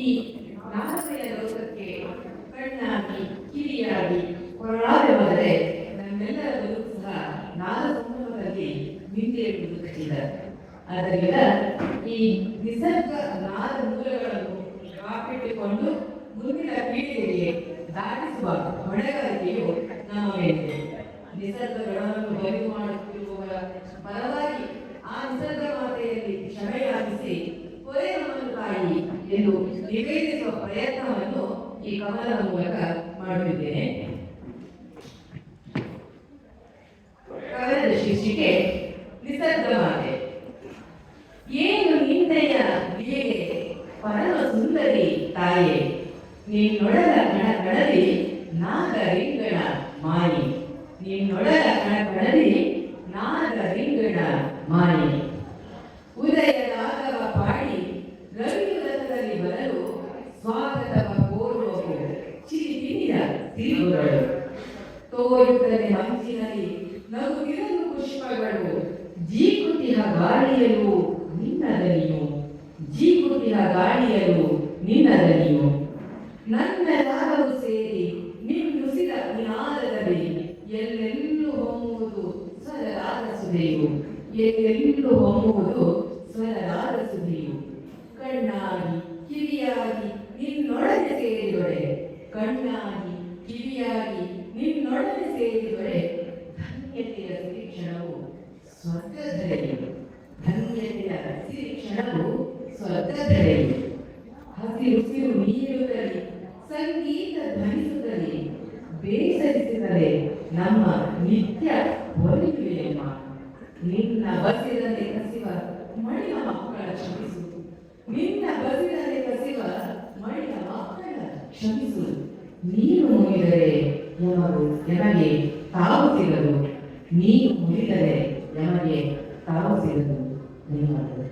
ಈ ನಾಲ್ಕನೆಯ ಲೋಕಕ್ಕೆ ಕಣ್ಣಾಗಿ ಕಿವಿಯಾಗಿ ಹೊರಳಾಗುವುದರೆ ನಮ್ಮೆಲ್ಲರ ಬದುಕು ಸಹ ನಾಲ್ಕು ಸಂದರ್ಭದಲ್ಲಿ ನಿಂತಿರುವುದು ಖಚಿತ. ಆದ್ದರಿಂದ ಈ ನಿಸರ್ಗ ನಾಲ್ಕು ಮೂಲಗಳನ್ನು ಕಾಪಿಟ್ಟುಕೊಂಡು ಮುಂದಿನ ಪೀಳಿಗೆಗೆ ದಾಟಿಸುವ ಹೊಣೆಗಾರಿಕೆಯು ನಮ್ಮ ಮೇಲಿದೆ. ನಿಸರ್ಗಗಳನ್ನು ಬಯಲು ಮಾಡುತ್ತಿರುವವರ ಪರವಾಗಿ ಆ ನಿಸರ್ಗ ಮಾತೆಯಲ್ಲಿ ಕ್ಷಮೆಯಾಗಿಸಿ ಕೊರೆ ನಮ್ಮನ್ನು ತಾಯಿ ಎಂದು ನಿವೇದಿಸುವ ಪ್ರಯತ್ನವನ್ನು ಈ ಕಮಲದ ಮೂಲಕ ಮಾಡುತ್ತಿದ್ದೇನೆ. ಕವನದ ಶೀರ್ಷಿಕೆ ನಿಸರ್ಗ ಮಾತೆ. ಏನು ನಿಂದೆಯ ಬಿಯೆ ಪರಮ ಸುಂದರಿ ತಾಯೇ, ನಿನ್ನೊಡಲ ಕಣಕಣದಿ ನಾಗರಿಂಗಣ ಮಾಯಿ. ನಿನ್ನೊಡಲ ಕಣಕಣದಿ ನಾಗರಿಂಗಣ ಮಾಯಿ. ಉದಯರಾಗವ ಪಾಡಿ ರವಿಯುಗದಲ್ಲಿ ಬರಲು ಸ್ವಾಗತವ ಕೋರುವವು ಚಿರಿತಿನಿಯ ತಿರುಗಳು. ತೋರುತ್ತದೆ ಮಂಚಿನಲ್ಲಿ ನಗುತ್ತಿರಲು ಪುಷ್ಪಗಳು. ಜೀಕುತಿಹ ಗಾಳಿಯಲು ನಿನ್ನದನಿಯು, ಜೀಕುತಿಹ ಗಾಳಿಯಲು ನಿನ್ನದನಿಯು. ನನ್ನ ರಾಗವು ಸೇರಿ ನಿನ್ನುಸಿದ ನಿನಾದದಲ್ಲಿ ಎಲ್ಲೆಲ್ಲೂ ಹೊಮ್ಮುವುದು ಸ್ವರರಾಗ ಸುಧೆಯು, ಎಲ್ಲೆಲ್ಲೂ ಹೊಮ್ಮುವುದು ಸ್ವರರಾಗ ಸುಧೆಯು. ಕಣ್ಣಾಗಿ ಕಿವಿಯಾಗಿ ನಿನ್ನೊಡನೆ ಸೇರಿದೊಡೆ, ಕಣ್ಣಾಗಿ ಕಿವಿಯಾಗಿ ನಿನ್ನೊಡನೆ ಸೇರಿದೊಡೆ. ಧನ್ಯತೆಯ ಸಿರಿಕ್ಷಣವು ಸ್ವರ್ಗಧರೆಯು, ಧನ್ಯತೆಯ ಸಿರಿಕ್ಷಣವು ಸ್ವರ್ಗಧರೆಯು. ಹಸಿರುಸಿರು ನೀಡುತ್ತಲೇ ಸಂಗೀತ ಧ್ವನಿಸುತ್ತಲೇ ಬೇಸರಿಸಿದರೆ ನಮ್ಮ ನಿತ್ಯ ಒಲಿಯುವೆಯಮ್ಮ. ನಿನ್ನ ಬಸಿರದೆ ಕಸಿವ ಮಣಿಯ ಮಕ್ಕಳ ಕ್ಷಮಿಸು, ನಿನ್ನ ಬಸಿರದೆ ಕಸಿವ ಮಣಿಯ ಮಕ್ಕಳ ಕ್ಷಮಿಸು. ನೀನು ಮುಗಿದರೆ ಯಮಗೆ ತಾವು ಸಿಗದು, ನೀನು ಮುಗಿದರೆ ಯಮಗೆ ತಾವು ಸಿಗದು. ಧನ್ಯವಾದಗಳು.